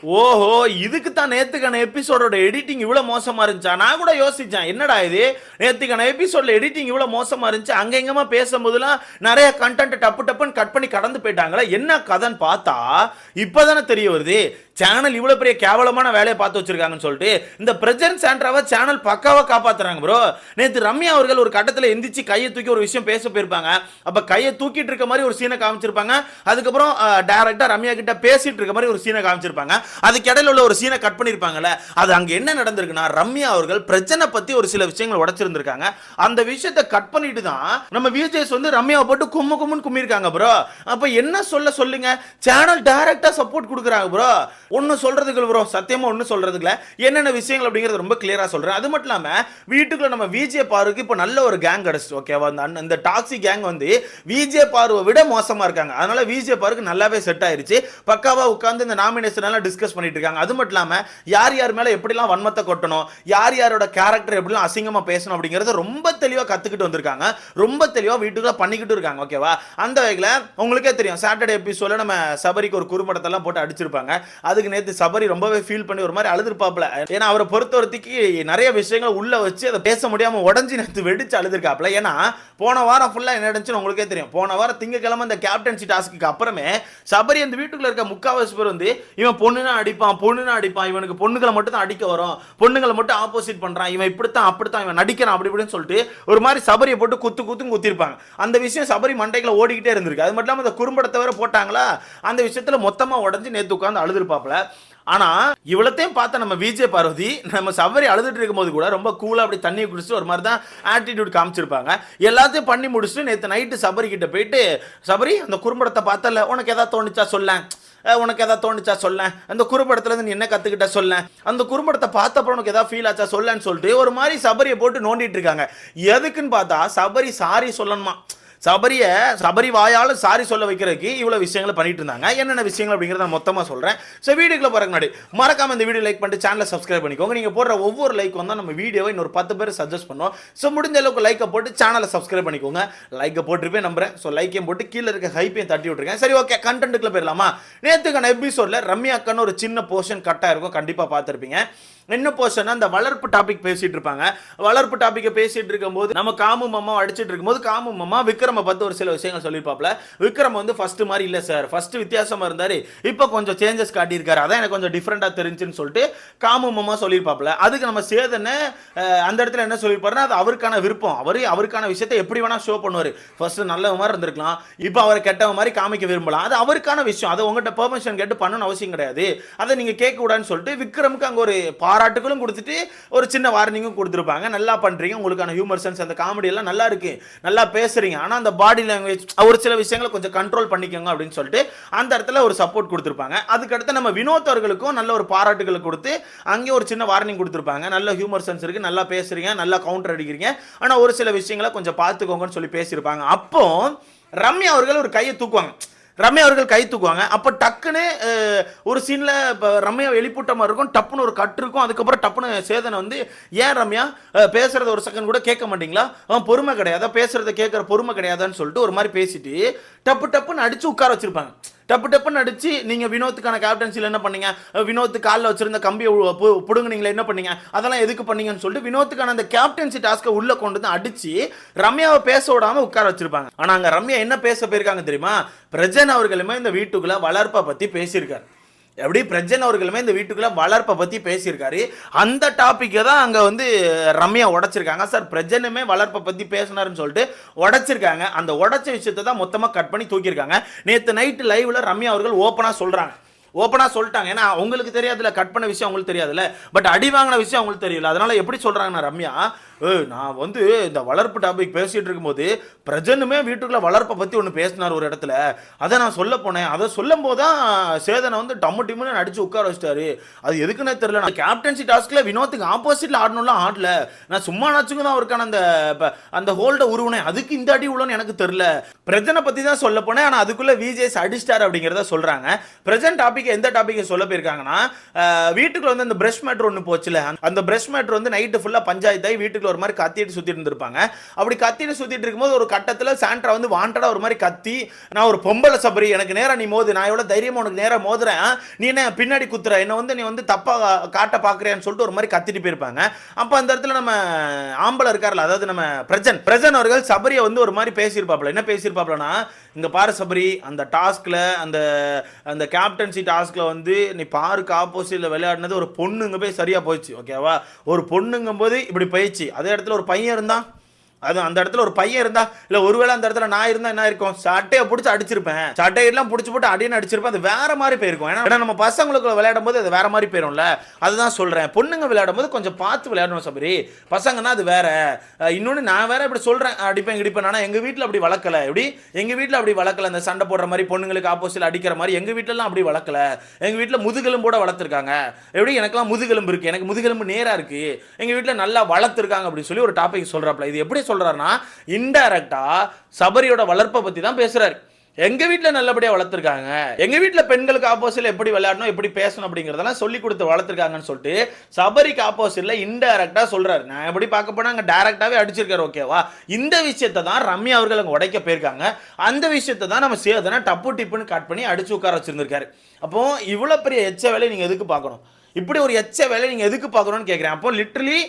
ஓஹோ! இதுக்கு தான் நேத்துக்கான எபிசோடோட எடிட்டிங் இவ்வளோ மோசமா இருந்துச்சா? நான் கூட யோசிச்சேன். என்னடா இது? நேத்துக்கான எபிசோட்ல எடிட்டிங் இவ்வளோ மோசமா இருந்துச்சு. அங்க இங்கமா பேசும்போதெல்லாம் நெறைய கன்டென்ட் டப்பு டப்புன்னு கட் பண்ணி கடந்து போயிட்டாங்களே. என்ன கதைன்னு பார்த்தா, இப்பதானே தெரிய வருது. சேனல் இவ்வளோ பெரிய கேவலமான வேலையை பார்த்து வச்சிருக்காங்கன்னு சொல்லிட்டு, இந்த பிரஜன் சாண்ட்ராவை சேனல் பக்காவா காப்பாத்துறாங்க ப்ரோ. நேத்து ரம்யா அவர்கள் ஒரு கட்டத்துல எந்திரிச்சு கையை தூக்கி ஒரு விஷயம் பேச போயிருப்பாங்க. அப்ப கையை தூக்கிட்டு இருக்க மாதிரி ஒரு சீனை காமிச்சிருப்பாங்க. அதுக்கப்புறம் டைரக்டா ரம்யா கிட்ட பேசிட்டு இருக்க மாதிரி ஒரு சீனை காமிச்சிருப்பாங்க. அதுக்கு இடையில உள்ள ஒரு சீனை கட் பண்ணிருப்பாங்கல்ல. அது அங்க என்ன நடந்திருக்குன்னா, ரம்யா அவர்கள் பிரச்சனை பத்தி ஒரு சில விஷயங்களை உடைச்சிருந்திருக்காங்க. அந்த விஷயத்தை கட் பண்ணிட்டு தான் நம்ம விஜேஸ் வந்து ரம்யாவை போட்டு கும்மு கும்முன்னு கும்மிருக்காங்க ப்ரோ. அப்ப என்ன சொல்லுங்க, சேனல் டைரக்டா சப்போர்ட் கொடுக்குறாங்க ப்ரோ. ஒன்னும் சொல்றதுக்கு ப்ரோ, சத்தியமா ஒன்னும் சொல்றதுக்குல என்னென்ன விஷயங்கள் அப்படிங்கிறது ரொம்ப கிளியரா சொல்றேன். அது மட்டும் இல்லாம வீட்டுக்குள்ள நம்ம விஜே பாருக்கு இப்ப நல்ல ஒரு கேங் கிடைச்சிட்டு, ஓகேவா? இந்த டாக்ஸி கேங் வந்து விஜே பாருவை விட மோசமா இருக்காங்க. அதனால விஜே பாருக்கு நல்லாவே செட் ஆயிருச்சு. பக்காவா உட்கார்ந்து இந்த நாமினேஷன் எல்லாம் டிஸ்கஸ் பண்ணிட்டு இருக்காங்க. அது மட்டும் இல்லாம யார் யார் மேல எப்படிலாம் வன்மத்தை கொட்டணும், யார் யாரோட கேரக்டர் எப்படிலாம் அசிங்கமா பேசணும் அப்படிங்கறத ரொம்ப தெளிவா கத்துக்கிட்டு வந்திருக்காங்க. ரொம்ப தெளிவா வீட்டுக்குள்ள பண்ணிக்கிட்டு இருக்காங்க, ஓகேவா? அந்த வகையில உங்களுக்கே தெரியும், சாட்டர்டே எபிசோட்ல நம்ம சபரிக்கு ஒரு குறும்படத்தை எல்லாம் போட்டு அடிச்சிருப்பாங்க. அதுக்கு நேத்து சபரி ரொம்பவே ஃபீல் பண்ணி ஒரு மாதிரி அழுதுருப்பாப்ல. ஏன்னா அவரை பொறுத்தவரைக்கு நிறைய விஷயங்கள் உள்ள வச்சு அதை பேச முடியாம உடஞ்சி நேத்து வெடிச்சு அழுதுருக்காப்ல. ஏன்னா போன வாரம் ஃபுல்லா என்ன நடந்துச்சுன்னு உங்களுக்கே தெரியும். போன வாரம் திங்கக்கிழமை இந்த கேப்டன்சி டாஸ்க்கு அப்புறமே சபரி அந்த வீட்டுக்குள்ள இருக்க முக்காவாசி பேர் வந்து இவன் பொண்ணுனா அடிப்பான், இவனுக்கு பொண்ணுகளை மட்டும் தான் அடிக்க வரும், பொண்ணுங்களை மட்டும் ஆப்போசிட் பண்றான், இவன் இப்படித்தான் அப்படித்தான், இவன் நடிக்கிறான் அப்படி இப்படின்னு சொல்லிட்டு ஒரு மாதிரி சபரியை போட்டு குத்துன்னு குத்திருப்பாங்க. அந்த விஷயம் சபரி மண்டைக்குள்ள ஓடிக்கிட்டே இருந்திருக்கு. அது மட்டும் இல்லாம இந்த குறும்படத்தை வேற போட்டாங்களா, அந்த விஷயத்துல மொத்தமா உடஞ்சு நேத்து உட்கார்ந்து அழுதுருப்பாப்ல. ஆனா இவ்வளத்தையும் பார்த்த நம்ம விஜே பார்வதி நம்ம சபரி அழுதுட்டு இருக்கும்போது கூட ரொம்ப கூலா அப்படி தண்ணியை குடிச்சிட்டு ஒரு மாதிரி தான் ஆட்டிடியூட் காமிச்சிருப்பாங்க. எல்லாத்தையும் பண்ணி முடிச்சுட்டு நேற்று நைட்டு சபரி கிட்ட போயிட்டு, சபரி அந்த குறும்படத்தை பார்த்தல, உனக்கு எதாவது தோணுச்சா சொல்ல, அந்த குறும்படத்துல இருந்து நீ என்ன கத்துக்கிட்ட சொல்ல, அந்த குறும்படத்தை பார்த்தப்ப உனக்கு ஏதாவது ஃபீல் ஆச்சா சொல்லன்னு சொல்லிட்டு ஒரு மாதிரி சபரியை போட்டு நோண்டிட்டு இருக்காங்க. எதுக்குன்னு பார்த்தா சபரி சாரி சொல்லணுமா, சபரி வாயால் சாரி சொல்ல வைக்கிறதுக்கு இவ்வளவு விஷயங்களை பண்ணிட்டு இருந்தாங்க. என்னென்ன விஷயங்கள் அப்படிங்கிறத நான் மொத்தமா சொல்றேன். ஸோ வீடியோக்குள்ள போறதுக்கு முன்னாடி மறக்காம இந்த வீடியோ லைக் பண்ணிட்டு சேனலை சப்ஸ்கிரைப் பண்ணிக்கோங்க. நீங்க போடுற ஒவ்வொரு லைக் வந்தா நம்ம வீடியோவை இன்னொரு 10 பேர் சஜஸ்ட் பண்ணுவோம். ஸோ முடிஞ்ச அளவுக்கு லைக்கை போட்டு சேனலை சப்ஸ்கிரைப் பண்ணிக்கோங்க. லைக்கை போட்டுருப்பேன் நம்புறேன். ஸோ லைக்கையும் போட்டு கீழே இருக்க ஹைப்பையும் தட்டி விட்டுருக்கேன். சரி, ஓகே, கண்டென்ட்டுக்குள்ள போயிடலாமா? நேற்றுக்கான எபிசோட்ல ரம்யா அக்கான்னு ஒரு சின்ன போர்ஷன் கட்டா இருக்கும், கண்டிப்பா பார்த்துருப்பீங்க. என்ன போர்ஷன், அந்த வளர்ப்பு டாபிக் பேசிட்டு இருப்பாங்க. வளர்ப்பு டாபிக்கை பேசிட்டு இருக்கும்போது நம்ம காமு மாமா அடிச்சிட்டு இருக்கும்போது காமு மாமா விக்ரம பார்த்து ஒரு சில விஷயங்கள் சொல்லியிருப்பாப்ல. விக்ரம் வந்து ஃபர்ஸ்ட் மாதிரி இல்லை சார், ஃபர்ஸ்ட் வித்தியாசமா இருந்தாரு, இப்போ கொஞ்சம் சேஞ்சஸ் காட்டியிருக்காரு, அதான் எனக்கு கொஞ்சம் டிஃப்ரெண்டா தெரிஞ்சுன்னு சொல்லிட்டு காமு மாமா சொல்லியிருப்பாப்ல. அதுக்கு நம்ம சேதனை அந்த இடத்துல என்ன சொல்லியிருப்பாருன்னா, அது அவருக்கான விருப்பம், அவருக்கான விஷயத்தை எப்படி வேணா ஷோ பண்ணுவார். ஃபர்ஸ்ட் நல்ல மாதிரி இருந்திருக்கலாம், இப்போ அவரை கெட்டவ மாதிரி காமிக்க விரும்பலாம், அது அவருக்கான விஷயம், அது உங்கள்கிட்ட பெர்மிஷன் கேட்டு பண்ணணும்னு அவசியம் கிடையாது, அதை நீங்க கேட்க கூடாதுன்னு சொல்லிட்டு விக்ரமுக்கு அங்கே ஒரு பாராட்டுகளும் கொடுத்துட்டு ஒரு சின்ன வார்னிங்கும் கொடுத்துருப்பாங்க. நல்லா பண்றீங்க, உங்களுக்கான ஹியூமர் சென்ஸ், அந்த காமெடி எல்லாம் நல்லா இருக்கு, நல்லா பேசுறீங்க, ஆனா அந்த பாடி லாங்குவேஜ் ஒரு சில விஷயங்களை கொஞ்சம் கண்ட்ரோல் பண்ணிக்கோங்க அப்படின்னு சொல்லிட்டு அந்த இடத்துல ஒரு சப்போர்ட் கொடுத்துருப்பாங்க. அதுக்கடுத்து நம்ம வினோத் அவர்களுக்கும் நல்ல ஒரு பாராட்டுகளை கொடுத்து அங்கே ஒரு சின்ன வார்னிங் கொடுத்துருப்பாங்க. நல்ல ஹியூமர் சென்ஸ் இருக்கு, நல்லா பேசுறீங்க, நல்லா கவுண்டர் அடிக்கிறீங்க, ஆனா ஒரு சில விஷயங்களை கொஞ்சம் பார்த்துக்கோங்கன்னு சொல்லி பேசியிருப்பாங்க. அப்போ ரம்யா அவர்கள் ஒரு கையை தூக்குவாங்க. அப்போ டக்குன்னு ஒரு சீன்ல ரம்யா எழுப்பிட்ட மாதிரி இருக்கும், டப்புன்னு ஒரு கட்டு இருக்கும். அதுக்கப்புறம் டப்புன்னு சேதனை வந்து, ஏன் ரம்யா பேசுறத ஒரு செகண்ட் கூட கேட்க மாட்டீங்களா, பொறுமை கிடையாதா, பேசுறத கேட்கற பொறுமை கிடையாதான்னு சொல்லிட்டு ஒரு மாதிரி பேசிட்டு டப்புன்னு அடிச்சு உட்கார வச்சிருப்பாங்க. டப்புன்னு அடிச்சு, நீங்க வினோத்துக்கான கேப்டன்சில என்ன பண்ணீங்க, வினோத் காலில் வச்சிருந்த கம்பியை புடுங்குனீங்களா, என்ன பண்ணீங்க, அதெல்லாம் எதுக்கு பண்ணீங்கன்னு சொல்லிட்டு வினோத்துக்கான அந்த கேப்டன்சி டாஸ்க்கை உள்ள கொண்டு வந்து அடிச்சு ரம்யாவை பேச விடாம உட்கார வச்சிருப்பாங்க. ஆனா அங்க ரம்யா என்ன பேச போயிருக்காங்க தெரியுமா? பிரஜன் அவர்களுமே இந்த வீட்டுக்குள்ள வளர்ப்பை பத்தி பேசியிருக்காரு. எப்படி பிரஜன் அவர்களுமே இந்த வீட்டுக்குள்ள வளர்ப்பை பத்தி பேசியிருக்காரு. அந்த டாபிக்கை தான் அங்க வந்து ரம்யா உடைச்சிருக்காங்க. சார், பிரஜனுமே வளர்ப்பை பத்தி பேசினாருன்னு சொல்லிட்டு உடைச்சிருக்காங்க. அந்த உடைச்ச விஷயத்தை தான் மொத்தமா கட் பண்ணி தூக்கியிருக்காங்க. நேற்று நைட்டு லைவ்ல ரம்யா அவர்கள் ஓப்பனா சொல்லிட்டாங்க. ஏன்னா உங்களுக்கு தெரியாதுல, கட் பண்ண விஷயம் உங்களுக்கு தெரியாதுல்ல, பட் அடி வாங்கின விஷயம் அவங்களுக்கு தெரியல. அதனால எப்படி சொல்றாங்கன்னா ரம்யா, நான் வந்து இந்த வளர்ப்பு டாபிக் பேசிட்டு இருக்கும்போது பிரஜனுமே வீட்டுக்குள்ள வளர்ப்பை பத்தி ஒன்று பேசினார் ஒரு இடத்துல, அதை நான் சொல்ல போனேன், அதை சொல்லும் போதுதான் சேதனை வந்து டம்மு டிம்னு நடிச்சு உட்கார வச்சிட்டாரு. அது எதுக்குன்னே தெரியல. நான் கேப்டன்சி டாஸ்க்ல வினோத்துக்கு ஆப்போசிட்ல ஆடணும்லாம் ஆடல, நான் சும்மா நச்சுக்கு தான் அவருக்கான அந்த ஹோல்ட உருவனேன், அதுக்கு இந்த அடி உள்ளன்னு எனக்கு தெரியல. பிரஜனை பத்தி தான் சொல்ல போனேன், ஆனா அதுக்குள்ள விஜேஸ் அடிஸ்டார் அப்படிங்கிறத சொல்றாங்க. பிரஜன் டாபிக் எந்த டாபிக்கை சொல்ல போயிருக்காங்கன்னா, வீட்டுக்குள்ள வந்து அந்த பிரஷ் மேட்ரு ஒன்று போச்சுல, அந்த பிரஷ் மேட்ரு வந்து நைட்டு ஃபுல்லா பஞ்சாயத்தாய் வீட்டுக்குள்ள ரோட்ல ஒரு மாதிரி கத்திட்டு சுத்திட்டு இருந்திருப்பாங்க. அப்படி கத்திட்டு சுத்திட்டு இருக்கும்போது ஒரு கட்டத்துல சாண்ட்ரா வந்து வாண்டடா ஒரு மாதிரி கத்தி, நான் ஒரு பொம்பளை சபரி, எனக்கு நேரா நீ மோது, நான் எவ்வளவு தைரியமா உனக்கு நேரா மோதுறேன், நீ என்ன பின்னாடி குத்துற, என்ன வந்து நீ வந்து தப்பா காட்ட பாக்குறியான்னு சொல்லிட்டு ஒரு மாதிரி கத்திட்டு போயிருப்பாங்க. அப்ப அந்த இடத்துல நம்ம ஆம்பளை இருக்கார்ல, அதாவது நம்ம பிரஜன் அவர்கள் சபரியை வந்து ஒரு மாதிரி பேசியிருப்பாப்ல. என்ன பேசியிருப்பாப்லனா, இங்க பாரு சபரி, அந்த டாஸ்க்ல அந்த அந்த கேப்டன்சி டாஸ்க்ல வந்து நீ பாருக்கு ஆப்போசிட்ல விளையாடினது ஒரு பொண்ணுங்க போய் சரியா போயிடுச்சு, ஓகேவா? ஒரு பொண்ணுங்கும் போது இப்படி போயிடுச்சு. அதே இடத்துல ஒரு பையன் இருந்தா, அது அந்த இடத்துல ஒரு பையன் இருந்தா, இல்ல ஒருவேளை அந்த இடத்துல நான் இருந்தா என்ன இருக்கும், சட்டையை பிடிச்சி அடிச்சிருப்பேன், சட்டையெல்லாம் பிடிச்சி போட்டு அடின்னு அடிச்சிருப்பேன். அது வேற மாதிரி போயிருக்கும். ஏன்னா நம்ம பசங்களுக்கு விளையாடும் போது அது வேற மாதிரி போயிரும்ல, அதுதான் சொல்றேன். பொண்ணுங்க விளையாடும் போது கொஞ்சம் பார்த்து விளையாடணும் சபரி. பசங்கன்னா அது வேற. இன்னொன்று நான் வேற இப்படி சொல்றேன், அடிப்பேன் கிடிப்பேன். ஆனால் எங்க வீட்டில் அப்படி வளர்க்கல. எப்படி எங்க வீட்டில் அப்படி வளர்க்கல, அந்த சண்டை போடுற மாதிரி பொண்ணுங்களுக்கு ஆப்போசிட் அடிக்கிற மாதிரி எங்க வீட்டிலலாம் அப்படி வளர்க்கல. எங்க வீட்டில் முதுகெலும்போட வளர்த்துருக்காங்க. எப்படி எனக்கெல்லாம் முதுகெலும்பு இருக்கு, எனக்கு முதுகெலும்பு நேரா இருக்கு, எங்க வீட்டில் நல்லா வளர்த்துருக்காங்க அப்படின்னு சொல்லி ஒரு டாபிக் சொல்றாப்ல. இது எப்படி சொல்றாருன்னா, இன்டைரக்டா சபரியோட வளர்ப்பை பத்தி தான் பேசுறாரு. எங்க வீட்டில் நல்லபடியா வளர்த்துருக்காங்க, எங்க வீட்டில் பெண்களுக்கு ஆப்போசிட்ல எப்படி விளையாடணும், எப்படி பேசணும் அப்படிங்கிறதெல்லாம் சொல்லி கொடுத்து வளர்த்துருக்காங்கன்னு சொல்லிட்டு சபரிக்கு ஆப்போசிட்ல இன்டைரக்டா சொல்றாரு. நான் எப்படி பார்க்க போனா அங்க டைரக்டாவே அடிச்சிருக்காரு, ஓகேவா? இந்த விஷயத்தை தான் ரம்யா அவர்கள் அங்க உடைக்க போயிருக்காங்க. அந்த விஷயத்தை தான் நம்ம சேதனை டப்பு டிப்புன்னு கட் பண்ணி அடிச்சு உட்கார வச்சிருந்திருக்காரு. அப்போ இவ்வளவு பெரிய எச்ச வேலை நீங்க எதுக்கு பார்க்கணும்? இப்படி ஒரு எச்ச வேலை நீங்க எதுக்கு பார்க்கணும்னு கேட்கிறேன். அப்போ லிட்டரலி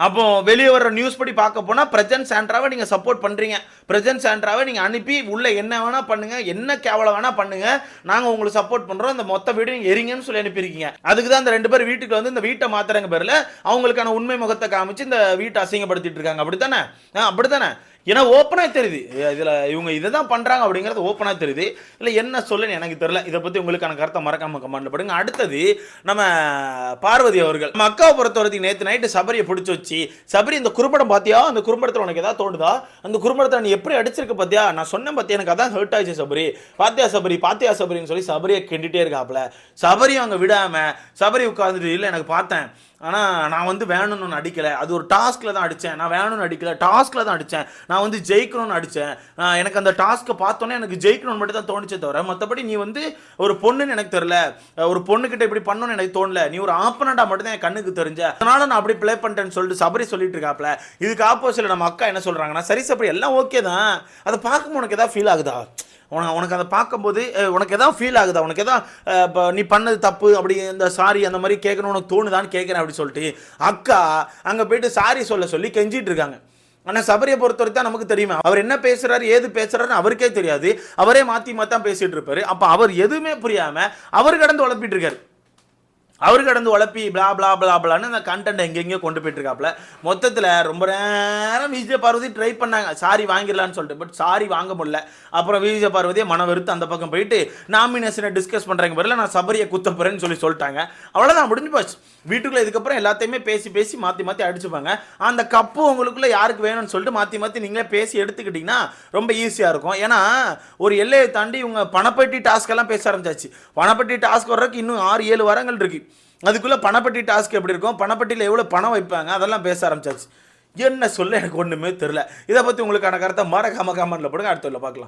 அப்போ வெளியே வர நியூஸ் படி பார்க்க போனா பிரஜன் சாண்ட்ராவை நீங்க சப்போர்ட் பண்றீங்க. பிரஜன் சாண்ட்ராவை நீங்க அனுப்பி உள்ள என்ன வேணா பண்ணுங்க, என்ன கேவலம் வேணா பண்ணுங்க, நாங்க உங்களுக்கு சப்போர்ட் பண்றோம், இந்த மொத்த வீடு நீங்க எரிங்கன்னு சொல்லி அனுப்பியிருக்கீங்க. அதுக்கு தான் இந்த 2 பேர் வீட்டுக்கு வந்து இந்த வீட்டை மாத்துறங்க பேர்ல அவங்களுக்கான உண்மை முகத்தை காமிச்சு இந்த வீட்டை அசிங்கப்படுத்திட்டு இருக்காங்க. அப்படித்தானே? அப்படித்தானே? ஏன்னா ஓப்பனா தெரியுது இதுல இவங்க இதை தான் பண்றாங்க அப்படிங்கிறது ஓப்பனா தெரியுது. இல்லை என்ன சொல்லுன்னு எனக்கு தெரியல. இதை பத்தி உங்களுக்கான கருத்தை மறக்காம கமெண்ட் பண்ணுங்க. அடுத்தது நம்ம பார்வதி அவர்கள், நம்ம அக்காவை பொறுத்தவரைக்கும் நேற்று நைட்டு சபரியை பிடிச்சி வச்சு, சபரி இந்த குறும்படம் பாத்தியா, அந்த குறும்படத்தில் உனக்கு ஏதாவது தோணுதா, அந்த குறும்படத்தை நீ எப்படி அடிச்சிருக்க பாத்தியா, நான் சொன்னேன் பாத்தியா, எனக்கு அதான் ஹர்ட் ஆயிடுச்சு சபரி, பாத்தியா சபரின்னு சொல்லி சபரியை கிண்டிட்டே இருக்காப்ல. சபரியும் அங்கே விடாம சபரி உட்காந்துட்டு, இல்லை எனக்கு பார்த்தேன், ஆனால் நான் வந்து வேணும்னு அடிக்கலை, அது ஒரு டாஸ்கில் தான் அடித்தேன், நான் வேணும்னு அடிக்கலை, டாஸ்கில் தான் அடித்தேன், நான் வந்து ஜெயிக்கணும்னு அடித்தேன், எனக்கு அந்த டாஸ்க்கை பார்த்தோன்னே எனக்கு ஜெயிக்கணும்னு மட்டும் தான் தோணுச்சே தவிர மற்றபடி நீ வந்து ஒரு பொண்ணுன்னு எனக்கு தெரில, ஒரு பொண்ணுக்கிட்ட இப்படி பண்ணணும்னு எனக்கு தோணல, நீ ஒரு ஆப்பனண்டாக மட்டும் தான் என் கண்ணுக்கு தெரிஞ்ச, அதனால நான் அப்படி ப்ளே பண்ணிட்டேன்னு சொல்லிட்டு சபரி சொல்லிட்டு இருக்காப்ல. இதுக்கு ஆப்போசிட்ல நம்ம அக்கா என்ன சொல்கிறாங்கன்னா, சரி சபரி எல்லாம் ஓகே தான், அதை பார்க்கும்போது உனக்கு எதாவது ஃபீல் ஆகுதா, உனக்கு அதை பார்க்கும்போது உனக்கு எதாவது ஃபீல் ஆகுதா, உனக்கு எதாவது இப்போ நீ பண்ணது தப்பு அப்படி இந்த சாரி அந்த மாதிரி கேட்கணும் உனக்கு தோணுதான்னு கேட்குறேன் அப்படி சொல்லிட்டு அக்கா அங்கே போயிட்டு சாரி சொல்லி கெஞ்சிட்டு இருக்காங்க. ஆனால் சபரியை பொறுத்தவரைக்கும் தான் நமக்கு தெரியுமா, அவர் என்ன பேசுறாரு ஏது பேசுறாருன்னு அவருக்கே தெரியாது, அவரே மாற்றி மாற்றி பேசிட்டு இருப்பாரு. அப்போ அவர் எதுவுமே புரியாமல் அவர் கடந்து உழப்பிட்டு இருக்காரு. அவரு கடந்து உழப்பி பிளா பிளா பிளா பிளான்னு அந்த கண்டென்ட் எங்கெங்கேயோ கொண்டு போயிட்டு இருக்காப்புல. மொத்தத்தில் ரொம்ப நேரம் விஜய் பார்வதி ட்ரை பண்ணாங்க சாரி வாங்கிடலான்னு சொல்லிட்டு, பட் சாரி வாங்க முடியல. அப்புறம் விஜய் பார்வதியை மன வெறுத்து அந்த பக்கம் போயிட்டு நாமினேஷனை டிஸ்கஸ் பண்ணுறாங்க பதில் நான் சபரியை குத்த போறேன்னு சொல்லிட்டாங்க. அவ்வளோதான், முடிஞ்சு போச்சு. வீட்டுக்குள்ளே இதுக்கப்புறம் எல்லாத்தையுமே பேசி மாற்றி அடிச்சுப்பாங்க. அந்த கப்பு உங்களுக்குள்ள யாருக்கு வேணும்னு சொல்லிட்டு மாற்றி நீங்களே பேசி எடுத்துக்கிட்டிங்கன்னா ரொம்ப ஈஸியாக இருக்கும். ஏன்னா ஒரு எல்லையை தாண்டி இவங்க பணப்பட்டி டாஸ்க் எல்லாம் பேச ஆரம்பிச்சாச்சு. பணப்பட்டி டாஸ்க் வர்றதுக்கு இன்னும் 6-7 வாரங்கள் இருக்கு. அதுக்குள்ளே பணப்பட்டி டாஸ்க் எப்படி இருக்கும், பணப்பட்டியில் எவ்வளோ பணம் வைப்பாங்க, அதெல்லாம் பேச ஆரம்பிச்சாச்சு. என்ன சொல்ல எனக்கு ஒன்றுமே தெரியல. இதை பற்றி உங்களுக்கான கருத்தை மறக்காம கமெண்ட்ல போடுங்க. அடுத்த பார்க்கலாம்.